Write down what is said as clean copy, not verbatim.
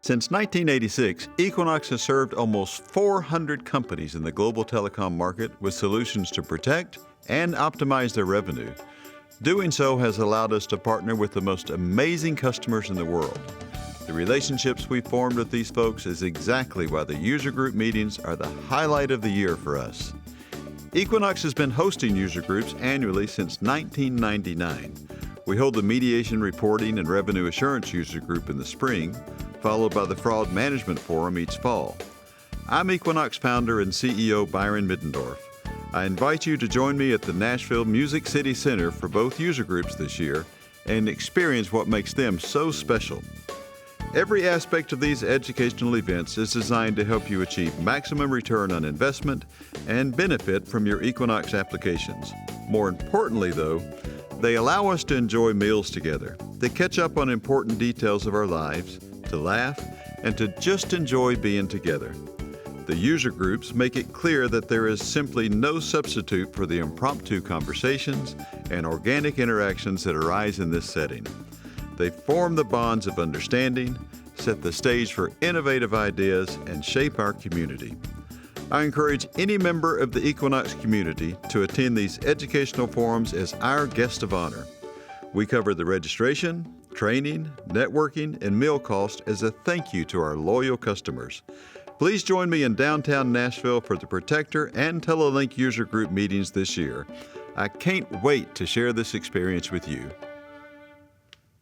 Since 1986, Equinox has served almost 400 companies in the global telecom market with solutions to protect and optimize their revenue. Doing so has allowed us to partner with the most amazing customers in the world. The relationships we formed with these folks is exactly why the user group meetings are the highlight of the year for us. Equinox has been hosting user groups annually since 1999. We hold the Mediation Reporting and Revenue Assurance User Group in the spring, followed by the Fraud Management Forum each fall. I'm Equinox founder and CEO Byron Middendorf. I invite you to join me at the Nashville Music City Center for both user groups this year and experience what makes them so special. Every aspect of these educational events is designed to help you achieve maximum return on investment and benefit from your Equinox applications. More importantly, though, they allow us to enjoy meals together, to catch up on important details of our lives, to laugh, and to just enjoy being together. The user groups make it clear that there is simply no substitute for the impromptu conversations and organic interactions that arise in this setting. They form the bonds of understanding, set the stage for innovative ideas, and shape our community. I encourage any member of the Equinox community to attend these educational forums as our guest of honor. We cover the registration, training, networking, and meal cost as a thank you to our loyal customers. Please join me in downtown Nashville for the Protector and TeleLink user group meetings this year. I can't wait to share this experience with you.